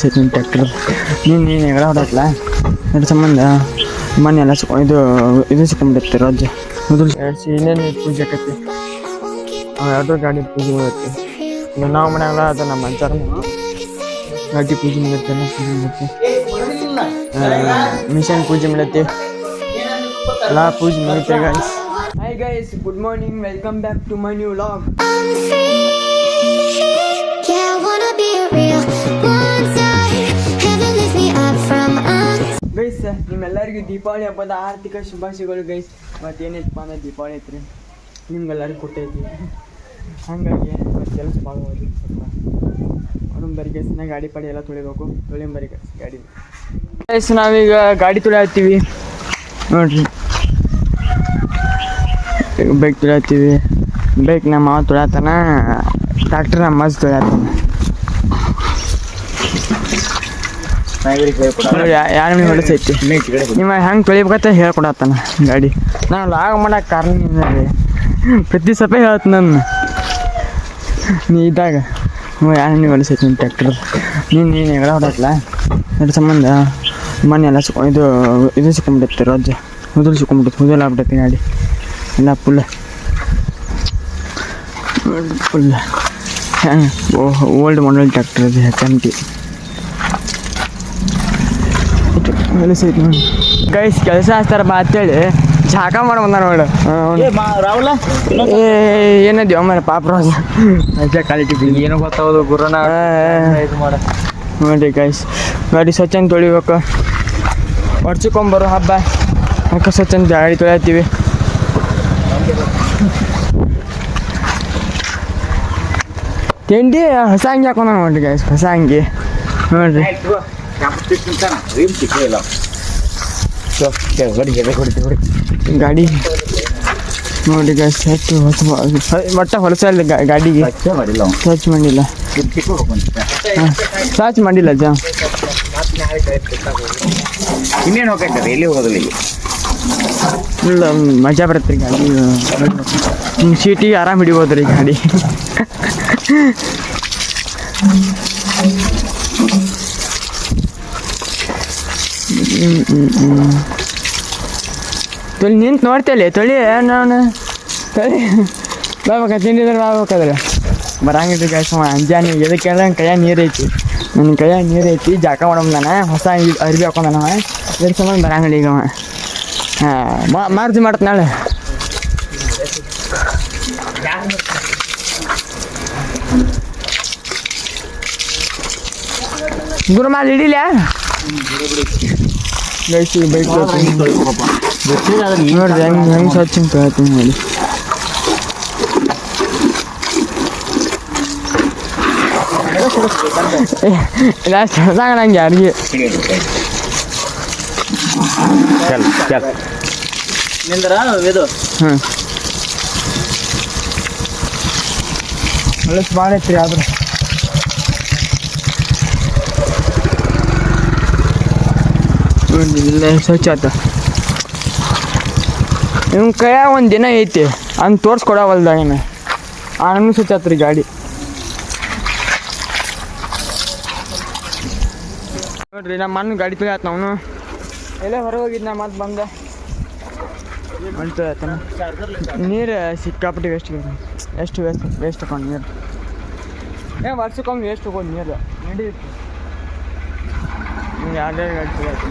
Tractor ನೀನು ಹೆಗಳ ಹೊಡಕ್ಲ ಎರಡು ಸಂಬಂಧ ಮನೆ ಎಲ್ಲ ಇದು ಸಿಕ್ಕೊಂಡ್ಬಿಡುತ್ತೆ ರಾಜ್ಯ ಮೊದಲು ಇನ್ನೇನು ಪೂಜೆ ಆಕೈತಿ ಎರಡು ಗಾಡಿ ಪೂಜೆ ಮಾಡುತ್ತೆ ನಾವು ಮನೆಯಾಗಲ್ಲ ಅದು ನಮ್ಮ ಅಂಚಾರ ಗಾಡಿ ಪೂಜೆ ಮಾಡುತ್ತೆ ಮಿಷನ್ ಪೂಜೆ ಮಾಡುತ್ತೆ ಎಲ್ಲ ಪೂಜೆ ಮಾಡುತ್ತೆ guys. Hi guys, good morning, welcome back to my new vlog. Guys, ನಿಮ್ಮೆಲ್ಲರಿಗೂ ದೀಪಾವಳಿ ಹಬ್ಬದ ಆರ್ಥಿಕ ಶುಭಾಶಯಗಳು ಗೈಸ್. ಮತ್ತೇನೈತಪ್ಪ ಅಂದ್ರೆ ದೀಪಾವಳಿ ಐತ್ರಿ, ನಿಮ್ಗೆಲ್ಲರಿಗೂ ಕೊಟ್ಟೈತಿ. ಹಾಗಾಗಿ ಕೆಲಸ ಭಾಳ ಹೋಗಿ ಸ್ವಲ್ಪ ಅವನಂಬರಿ ಗೈಸ್ನ ಗಾಡಿ ಪಾಡಿ ಎಲ್ಲ ತೊಳಿಬೇಕು. ತೊಳೆಂಬರಿ ಗೈಸ್ ಗಾಡಿ ಗೈಸ್. ನಾವೀಗ ಗಾಡಿ ತೊಳೆಯತ್ತೀವಿ ನೋಡ್ರಿ. ಬೈಕ್ ತೊಳೆಯತ್ತೀವಿ. ಬೈಕ್ ನಮ್ಮ ಮಾವ ತೊಳೆಯತ್ತಾನ, ಟ್ರ್ಯಾಕ್ಟರ್ ನಮ್ಮ ಮಜ್ ತೊಳೆಯತ್ತಾನ. ಯಾರ ಮನೆ ಹೊಲಸೈತಿ ನಿಮ್ಮ ಹೆಂಗೆ ತೊಳಿಬೇಕಂತ ಹೇಳ್ಕೊಡತ್ತಾನ ಗಾಡಿ. ನಾನು ಲಾಗ್ ಮಾಡಕ್ಕೆ ಕಾರಣ ರೀ, ಪ್ರತಿ ಸಪ ಹೇಳ್ತ ನನ್ನ ನೀ ಇದ್ದಾಗ ಯಾರ ಮನೆ ಹೊಲಸೈತಿ ನಿಮ್ಮ ಟ್ರ್ಯಾಕ್ಟರ್. ನೀನು ಹೆಗಳ ಹೊಡಕ್ಲ ಎರಡು ಸಂಬಂಧ ಮನೆ ಎಲ್ಲ ಇದು ಸಿಕ್ಕೊಂಡ್ಬಿಡುತ್ತೆ ರಾಜ್ಯ ಮೊದಲು ಸಿಕ್ಕೊಂಡ್ಬಿಡುತ್ತೆ. ಮೊದಲು ಆಗ್ಬಿಟ್ಟೈತಿ ಗಾಡಿ ಎಲ್ಲ ಫುಲ್ ಓಲ್ಡ್ ಮಾಡೆಲ್ ಟ್ರ್ಯಾಕ್ಟರ್ ಅದು HMT ಹೊಲಸೈತಿ ನೋಡಿ ಗೈಸ್. ಕೆಲಸ ಹಚ್ತಾರ ಬಾ ಅಂತೇಳಿ ಜಾಕ ಮಾಡಿ ಬಂದ ನೋಡು. ಏನದ್ಯೋ ಮರ ಪಾಪ ಕ್ವಾಲಿಟಿ ಏನು ಗೊತ್ತಾಗೋದು ಗುರುನ ನೋಡಿ ಗೈಸ್. ಗಾಡಿ ಸ್ವಚ್ಛಂದ ತೊಳಿಬೇಕು, ಹೊಡ್ಸ್ಕೊಂಬರೋ ಹಬ್ಬ ಅಕ್ಕ ಸ್ವಚ್ಛಂದ ಗಾಡಿ ತೊಳಿತೀವಿ. ತಿಂಡಿ ಹೊಸ ಅಂಗಿ ಹಾಕೊಂಡ ನೋಡ್ರಿ ಗೈಸ್, ಹೊಸ ಅಂಗಿ ನೋಡ್ರಿ. ಗಾಡಿ ನೋಡಿ ಗೈಸ್, ಒಟ್ಟ ಹೊಲಸ ಇಲ್ಲ ಗಾಡಿಗೆ. ಸ್ವಚ್ಛ ಮಾಡಿಲ್ಲ, ಸ್ವಚ್ಛ ಮಾಡಿಲ್ಲ ಜಾ. ಇನ್ನೇನು ಹೋಗ್ತದೆ, ಎಲ್ಲಿ ಹೋಗೋದಿಲ್ಲ. ಇಲ್ಲ ಮಜಾ ಬರುತ್ತೆ ರೀ ಗಾಡಿ. ಸೀಟಿಗೆ ಆರಾಮ್ ಹಿಡಿಬೋದು ರೀ ಗಾಡಿ. ತೊಳಿ ನಿಂತು ನೋಡ್ತೇಲೆ ತೊಳಿ ನಾನು ತೊಳಿ ಬಾಬೇಕ ತಿಂಡಿದ್ರೆ ಬಾಬೇಕಾದ್ರೆ ಬರಂಗಿದ್ರಿ ಗಾಯ್ಸ್. ಅಂಜಾನಿ ಎದಕ್ಕೆ ಕೇಳಿದ್ರೆ ಕೈಯಾಗ ನೀರು ಐತಿ, ನನ್ನ ಕೈಯಾಗ ನೀರು ಐತಿ. ಜಾಕ ಮಾಡಮ್ ನಾನು ಹೊಸ ಅರ್ಬಿ ಹಾಕೊಂಡ ನಾವು ಎರಡು ಸಂಬಂಧ ಬರಂಗಿಲ್ಲ ಈಗ. ಹಾಂ ಮಾರ್ಜಿ ಮಾಡತ್ ನಾಳೆ. ಗುರು ಮಾಲ್ ಹಿಡಿಲ ಗೈಸ್. ಬೈಕ್ ನೋಡ್ರಿ ಹೆಂಗೆ ಸ್ವಚ್ಛ ಹೇಳ್ತೀನಿ ನೋಡಿ. ಸಾಗ ನಂಗೆ ಯಾರಿಗೆ ಹೊಲಸು ಭಾಳ ಐತ್ರಿ. ಆದ್ರೆ ಇಲ್ಲ ಸ್ವಚ್ಛ ಆತ. ಇವ್ನ ಕೈಯಾಗ ಒಂದು ದಿನ ಐತಿ ಅಂತ ತೋರ್ಸ್ಕೊಡವಲ್ದ ಏನು ಆನೂ ಸ್ವಚ್ಛ ಆತ್ರಿ ಗಾಡಿ ನೋಡ್ರಿ. ನಮ್ಮ ಮಣ್ಣು ಗಾಡಿ ತೊಳಿ ನಾವು ಎಲ್ಲ ಹೊರಗೆ ಹೋಗಿದ್ದು ಮತ್ತೆ ಬಂದ ಆಯ್ತಾನ. ನೀರು ಸಿಕ್ಕಾಪಟ್ಟಿ ಎಷ್ಟು ವೇಸ್ಟ್ ತಗೊಂಡು ನೀರು ವರ್ಷಕ್ಕೊಮ್ಮೆ ವೇಸ್ಟ್ ತಗೊಂಡು ನೀರು ನಡೀತು. ಎರಡೆರಡು ಗಾಡಿ ತೊಳಿ ಆಯ್ತು.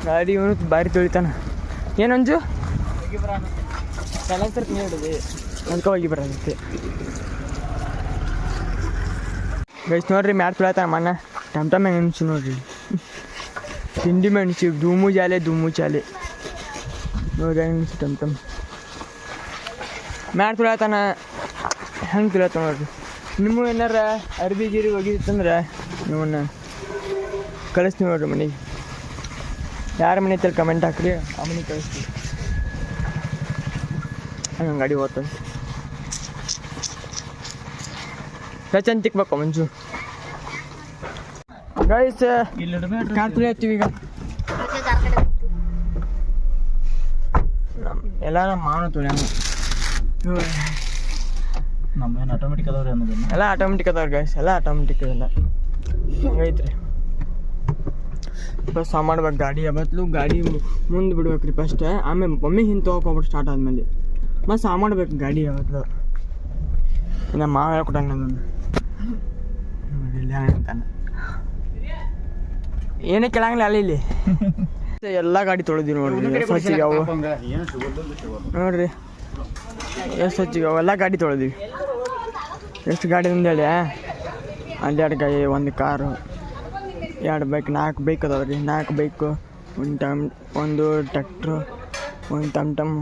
ಗಾಡಿ ಇವನು ಭಾರಿ ತೊಳಿತಾನ. ಏನಂಜು ಸಲಸರ್ ನೀಡಿದೆ ಅದಕ್ಕೆ ಹೋಗಿ ಬರತ್ತೆ ಗೈಸ್. ನೋಡ್ರಿ ಮ್ಯಾಟ್ ತೊಳಿತಾನ ಮಣ್ಣ ಟಮ್ ಮೆಣಸು ನೋಡ್ರಿ, ತಿಂಡಿ ಮೆಣಸು ಧೂಮು ಜಾಲೆ ನೋಡ್ರಿ ಮೆಣಸು ಟಮ್ ಮ್ಯಾಟ್ ತೊಳಿತಾನ. ಹೆಂಗೆ ತೊಳಿತಾನ ನೋಡ್ರಿ. ನಿಮ್ಮ ಏನಾರ ಅರ್ಬಿ ಗಿರಿ ಹೋಗಿತ್ತಂದ್ರೆ ನಿಮ್ಮನ್ನ ಕಳಿಸ್ತೀವಿ ನೋಡ್ರಿ ಮನೆಗೆ. ಯಾರ ಮನೆ ಐತಲ್ಲಿ ಕಮೆಂಟ್ ಹಾಕ್ರಿ, ಆ ಮನೆಗೆ ಕಳಿಸ್ತೀವಿ. ಹಂಗೆ ಗಾಡಿ ಹೋಗ್ತದೆ. ಸ್ವಚ್ಛ ತಿಕ್ಬೇಕು ಮಂಜು ಗೈಸ್. ಕಾರ್ ತುಳಿ ಹತ್ತೀವಿ ಈಗ. ಎಲ್ಲ ಎಲ್ಲ ನಮ್ಮ ಮಾವನ ತೊಳ್ಯಾನ. ನಮ್ಮೇನು ಆಟೋಮೆಟಿಕ್ ಅದಾವ್ರಿ ಅನ್ನೋದನ್ನ ಎಲ್ಲ ಆಟೋಮೆಟಿಕ್ ಅದಾವ್ರಿ ಗೈಸ್, ಎಲ್ಲ ಆಟೋಮೆಟಿಕ್ ಅದೆಲ್ಲ ಹಂಗೈತ್ರಿ. ಫಸ್ಟ್ ಸಾ ಮಾಡ್ಬೇಕು ಗಾಡಿ ಯಾವತ್ತೂ ಗಾಡಿ ಮುಂದೆ ಬಿಡ್ಬೇಕು ರೀ ಫಸ್ಟ್, ಆಮೇಲೆ ಒಮ್ಮೆ ಹಿಂದೆ ತೊಗೊಬಿಟ್ಟು ಸ್ಟಾರ್ಟ್ ಆದಮೇಲೆ ಮತ್ತು ಸಾ ಮಾಡ್ಬೇಕು ಗಾಡಿ ಯಾವತ್ತೂ. ನಮ್ಮ ಮಾವ ಹೇಳ್ಕೊಟ್ಟಾನ ಅದನ್ನು ನೋಡಿ ಇಲ್ಲಿ ಅಂತಾನೆ, ಏನೇ ಕೇಳಂಗಿಲ್ಲ ಅಲ್ಲಿ ಇಲ್ಲಿ ಎಲ್ಲ ಗಾಡಿ ತೊಳೆದಿವಿ ನೋಡ್ರಿ. ಎಷ್ಟು ಹಚ್ಚಿಗೆ ಅವು ನೋಡ್ರಿ, ಎಷ್ಟು ಹಚ್ಚಿಗೆ ಅವು ಎಲ್ಲ ಗಾಡಿ ತೊಳೆದಿವಿ. ಎಷ್ಟು ಗಾಡಿ ಹೇಳಿ, ಅಲ್ಲಿ 2 ಗಾಡಿ, 1 ಕಾರು, 2 ಬೈಕ್, 4 ಬೈಕ್ ಅದಾವೆ ರೀ. 4 ಬೈಕು, 1 ಟ್ಯಾಕ್ಟ್ರು, 1 ಟಮ್ ಟಮ್,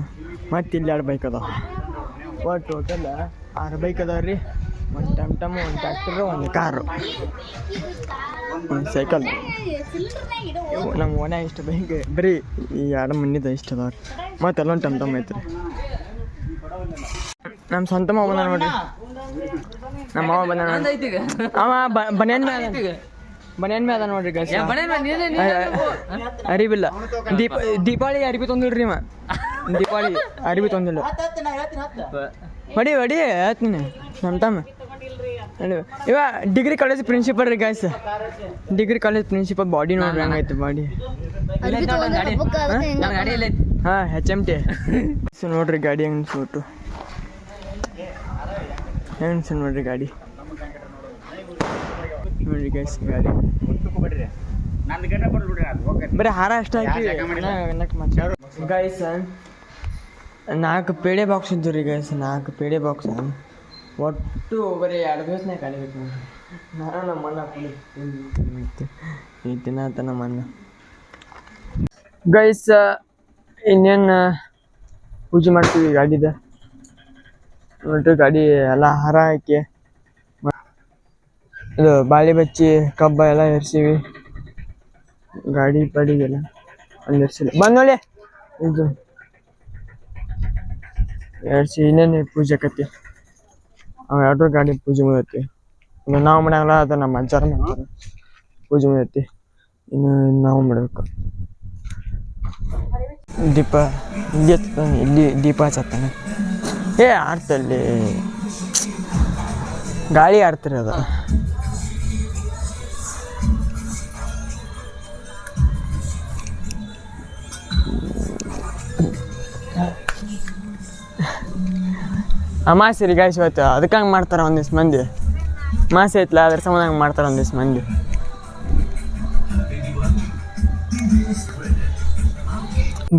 ಮತ್ತು ಇಲ್ಲಿ 2 ಬೈಕ್ ಅದಾವೆ. ಒಟ್ಟು ಟೋಟಲ್ 6 ಬೈಕ್ ಅದಾವೆ ರೀ. 1 ಟಮ್ ಟಮ್, 1 ಟ್ಯಾಕ್ಟ್ರು, 1 ಕಾರು, 1 ಸೈಕಲ್. ನಮ್ಮ ಓನ್ಯಾಗ ಇಷ್ಟು ಬೈಕ್ ಬರೀ ಈ 2 ಮಂದಿದ ಇಷ್ಟು ಅದಾವೆ ರೀ. ಮತ್ತು ಅಲ್ಲೊಂದು ಟಮ್ ಟಮ್ ಐತೆ ರೀ. ನಮ್ಮ ಸ್ವಂತ ಮಾವ ಬಂದ ನೋಡ್ರಿ, ನಮ್ಮ ಮಾವ ಬಂದ ನೋಡ್ರಿ. ಅವ ಬನ್ಯಾನ್ ಮೇ ಅದ ನೋಡ್ರಿ ಗೈಸ್. ಅರಿವಿಲ್ಲ, ದೀಪಾವಳಿ ಅರಿವಿ ತೊಂದಿಲ್ರಿ ಅವ. ದೀಪಾವಳಿ ಅರಿವಿ ತೊಂದಿಲ್ಲ. ಹೊಡಿ ಹೇಳ್ತೀನಿ ನಮ್ಮ ತಮ್ಮ. ಇವ ಡಿಗ್ರಿ ಕಾಲೇಜ್ ಪ್ರಿನ್ಸಿಪಲ್ ರೀ guys, degree college principal. Body ನೋಡ್ರಿ ಹಂಗೈತೆ ಬಾಡಿ. ಹಾಂ HMT ನೋಡ್ರಿ ಗಾಡಿ ಹೆಂಗೆ ಫೋಟು ಹೆಂಗೆ ನೋಡ್ರಿ ಗಾಡಿ ನೋಡ್ರಿ ಗೈಸ್. ಗಾಡಿ ಬರೀ ಹಾರ ಅಷ್ಟ ಹಾಕಿ ಗೈಸ್. 4 ಪೇಡೆ ಬಾಕ್ಸ್ ಇದ್ದು ರೀ ಗೈಸ್, 4 ಪೇಡೆ ಬಾಕ್ಸ್. ಒಟ್ಟು ಬರೀ 2 ದಿವಸನೇ ಕಲಿಬೇಕು ನಮ್ಮ ಅಣ್ಣ ಈ ದಿನ ಆತ ನಮ್ಮ ಅಣ್ಣ ಗೈಸ್. ಇನ್ನೇನು ಪೂಜೆ ಮಾಡ್ತೀವಿ ಗಾಡಿದ ನೋಡ್ರಿ. ಗಾಡಿ ಎಲ್ಲ ಹಾರ ಹಾಕಿ ಇದು ಬಾಳೆ ಬಚ್ಚಿ ಕಬ್ಬ ಎಲ್ಲ ಎರ್ಸೀವಿ. ಗಾಡಿ ಪಾಡಿಗೆಲ್ಲ ಅಲ್ಲಿ ಎರ್ಸಿಲ್ಲ ಬಂದೋಳೆ ಇದು ಎರ್ಸಿ. ಇನ್ನೇನು ಪೂಜೆ ಆಕತಿ, ಅವ 2 ಗಾಡಿ ಪೂಜೆ ಮುಗಿಯತ್ತಿ. ಇನ್ನು ನಾವು ಮಾಡಂಗಿಲ್ಲ, ಅದು ನಮ್ಮ ಅಜ್ಜಾರು ಮಾಡ್ತಾರೆ. ಪೂಜೆ ಮುಗಿಯತ್ತಿ, ಇನ್ನು ನಾವು ಮಾಡಬೇಕು. ದೀಪ ಇಲ್ಲಿ ದೀಪ ಹಚ್ಚತ್ತಾನೆ. ಆಡ್ತಲ್ಲಿ ಗಾಳಿ ಆಡ್ತೀರಿ ಅದು. ಅಮಾಸೆ ರೀ ಗಾಯ್ಸ್ ಇವತ್ತು, ಅದಕ್ಕೆ ಹಂಗೆ ಮಾಡ್ತಾರೆ ಒಂದಿಷ್ಟು ಮಂದಿ. ಮಾಸೆ ಐತ್ಲ ಅದ್ರ ಸಂಬಂಧ ಹಂಗೆ ಮಾಡ್ತಾರೆ ಒಂದಿಷ್ಟು ಮಂದಿ.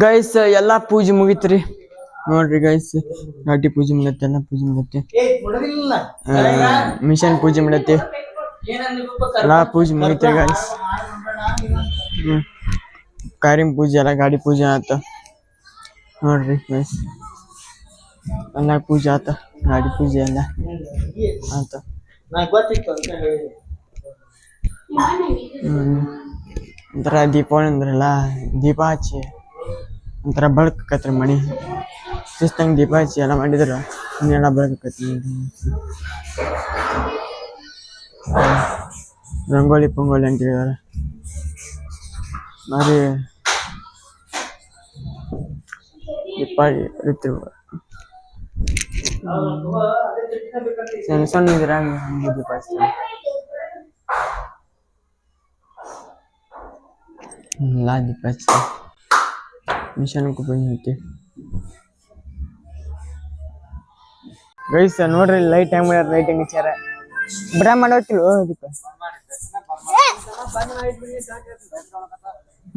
ಗೈಸ್ ಎಲ್ಲ ಪೂಜೆ ಮುಗೀತು ರೀ ನೋಡ್ರಿ ಗೈಸ್. ಗಾಡಿ ಪೂಜೆ ಮಾಡತ್ತೆ, ಎಲ್ಲ ಪೂಜೆ ಮಾಡತ್ತೆ, ಮಿಷನ್ ಪೂಜೆ ಮಾಡತ್ತೆ, ಎಲ್ಲ ಪೂಜೆ ಮುಗೀತು ರೀ ಗೈಸ್. ಕಾರಿನ ಪೂಜೆ ಎಲ್ಲ ಗಾಡಿ ಪೂಜೆ ಆತ ನೋಡ್ರಿ ಗೈಸ್. ಎಲ್ಲ ಪೂಜೆ ಆತ, ಗಾಡಿ ಪೂಜೆ ಎಲ್ಲ ಆತ. ಒಂಥರ ದೀಪಾವಳಿ ಅಂದ್ರಲ್ಲ, ದೀಪ ಹಚ್ಚಿ ಒಂಥರ ಬೆಳಕತ್ರಿ ಮನೆ. ಶಿಸ್ತಂಗೆ ದೀಪ ಹಚ್ಚಿ ಎಲ್ಲ ಮಾಡಿದ್ರೆ ಇನ್ನೆಲ್ಲ ಬೆಳಕತ್ತಿ. ರಂಗೋಲಿ ಪಂಗೋಲಿ ಅಂತಿದ್ದಾರೆ మరి ದೀಪಾವಳಿ ಇರ್ತೀವಿ. ಸಣ್ಣ ಸಣ್ಣ ಇದ್ರಾಗ ಹಂಗೆ ದೀಪ ಹಚ್ತಾರೆ. ಎಲ್ಲ ದೀಪ ಹಚ್ತಾರೆ. ಮಿಷನ್ಗೂ ಬಂದೈತಿ ಗೈಸ್. ನೋಡ್ರಿ ಲೈಟ್ ಹೆಂಗ್ ಮಾಡ್ಯಾರ, ಲೈಟಿಂಗ್ ಹಚ್ಚಾರ. ಬಡ ಮಾಡೋತಿಲ್ಲ ದೀಪ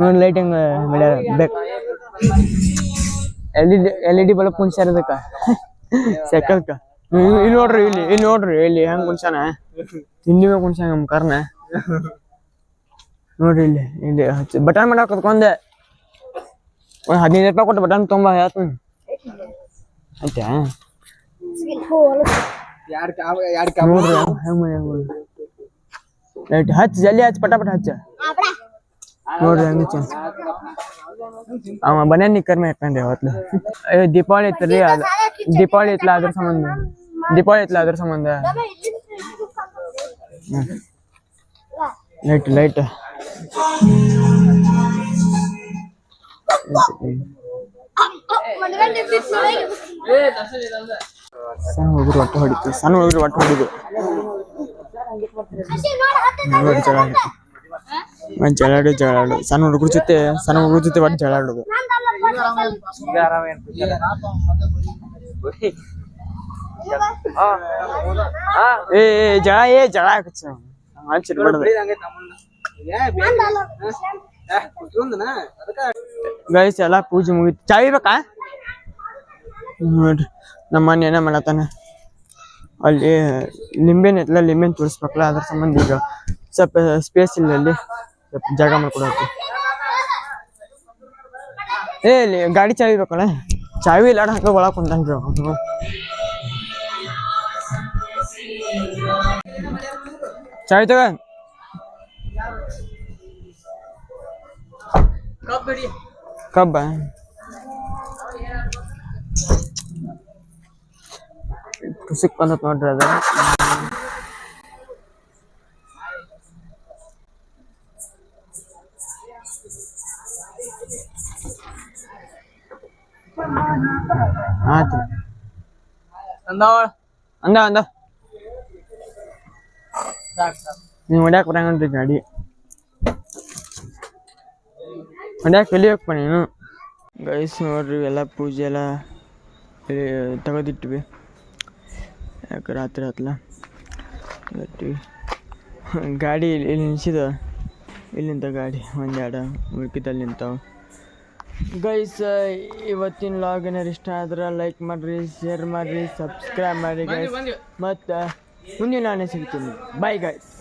ನೋಡಿ, ಲೈಟಿಂಗ್ ಮಾಡ್ಯಾರ. ಬೇಕು LED ಬಲ್ಬ್ ಕುಣ್ಸ್ಯಾರ ಅದಕ್ಕ ಸೈಕಲ್ಕ. ಇಲ್ಲಿ ನೋಡ್ರಿ, ಇಲ್ಲಿ ನೋಡ್ರಿ, ಇಲ್ಲಿ ಹೆಂಗ್ ಕುಣ್ಸಾನ, ತಿಂಡಿ ಮೇಲೆ ಕುಣ್ಸಾನ ನಮ್ಮ ಕಾರ್ನ ನೋಡ್ರಿ. ಇಲ್ಲಿ ಹಚ್ಚಿ ಬಟನ್ ಮಾಡಾಕ ಅದಕ್ಕೊಂದೆ ಒಂದು 15 ರೂಪಾಯಿ ಕೊಟ್ಟು ಬಟನ್ ತೊಂಬ ಹೇಳ್ತೀನಿ ಆಯ್ತಾ. ನೋಡ್ರಿ ಲೈಟ್ ಹಚ್ಚಿ, ಜಲ್ದಿ ಹಚ್ಚಿ, ಪಟ ಹಚ್ಚ ನೋಡ್ರಿ ಹಂಗ ಹಚ್ಚ. ಅವ ಬನ್ಯಾನ್ ನಿಕ್ಕರ್ ಮೇಲೆ ಹಾಕೊಂಡೆ ಅವತ್ತು. ದೀಪಾವಳಿ ಐತ್ರಿ, ಅದು ದೀಪಾವಳಿ ಐತ್ಲ ಅದ್ರ ಸಂಬಂಧ, ದೀಪಾವಳಿ ಐತ್ಲ ಅದ್ರ ಸಂಬಂಧ ಲೈಟ್ ಲೈಟ್ ಸಣ್ಣ ಹುಡುಗರು ಒಟ್ಟು ಹೊಡಿತು ಸಣ್ಣ ಹುಡುಗರು ಒಟ್ಟು ಹೊಡಿದು ಜಗಳಾಡು ಸಣ್ಣ ಹುಡುಗರ ಜೊತೆ ಒಟ್ಟು ಜಗಳಾಡೋದು ಜಳ ಗೈಸ್ ಎಲ್ಲ ಪೂಜೆ ಮುಗಿತು ಚಾವಿ ಬೇಕಾ ನೋಡ್ರಿ ನಮ್ಮ ಮನೆ ಏನ ಮಾಡತ್ತಾನ ಅಲ್ಲಿ ಲಿಂಬೆನ್ ಐತಲ್ಲ ಲಿಂಬೆನ್ ತೋರಿಸ್ಬೇಕಲ್ಲ ಅದ್ರ ಸಂಬಂಧ ಈಗ ಸ್ವಲ್ಪ ಸ್ಪೇಸ್ ಇಲ್ಲ ಅಲ್ಲಿ ಸ್ವಲ್ಪ ಜಾಗ ಮಾಡ್ಕೊಡತ್ತೆ ಇಲ್ಲಿ ಗಾಡಿ ಚಾವಿ ಬೇಕಲ್ಲ ಚಾವಿ ಇಲ್ಲ ಹಂಗ ಒಳಗೆ ಕುಂತಾನ್ರಿ ಅವನು ಚಾವಿ ತಗ ಕಬ್ಬ ಕುಸಿಕ್ ಬಂದತ್ ನೋಡ್ರಿ ಅದ ಆಯ್ತು ಅಂದ ನೀವು ಹೊಡ್ಯಾಕ ಬರಂಗನ್ರಿ ಗಾಡಿ ಹೊಡ್ಯಾಕ ಕಲಿಯೋಕಪ್ಪ ನೀನು ಗೈಸ್ ನೋಡ್ರಿ ಎಲ್ಲ ಪೂಜೆ ಎಲ್ಲ ತೆಗೆದಿಟ್ವಿ ಯಾಕೆ ರಾತ್ರಿ ಆತಲ್ಲ ಗಾಡಿ ಇಲ್ಲಿ ನಿಲ್ಸಿದ ಇಲ್ಲಿಂದ ಗಾಡಿ ಒಂದೆರಡು ಉಳ್ಕಿದಲ್ಲಿ ನಿಂತಾವೆ ಗೈಸ್ ಇವತ್ತಿನ ವ್ಲಾಗ್ ಏನಾರು ಇಷ್ಟ ಆದ್ರೆ ಲೈಕ್ ಮಾಡಿರಿ ಶೇರ್ ಮಾಡಿರಿ ಸಬ್ಸ್ಕ್ರೈಬ್ ಮಾಡಿರಿ ಗೈಸ್ ಮತ್ತು ಮುಂದಿನ ನಾನೇ ಸಿಗ್ತೀನಿ ಬಾಯ್ ಗೈಸ್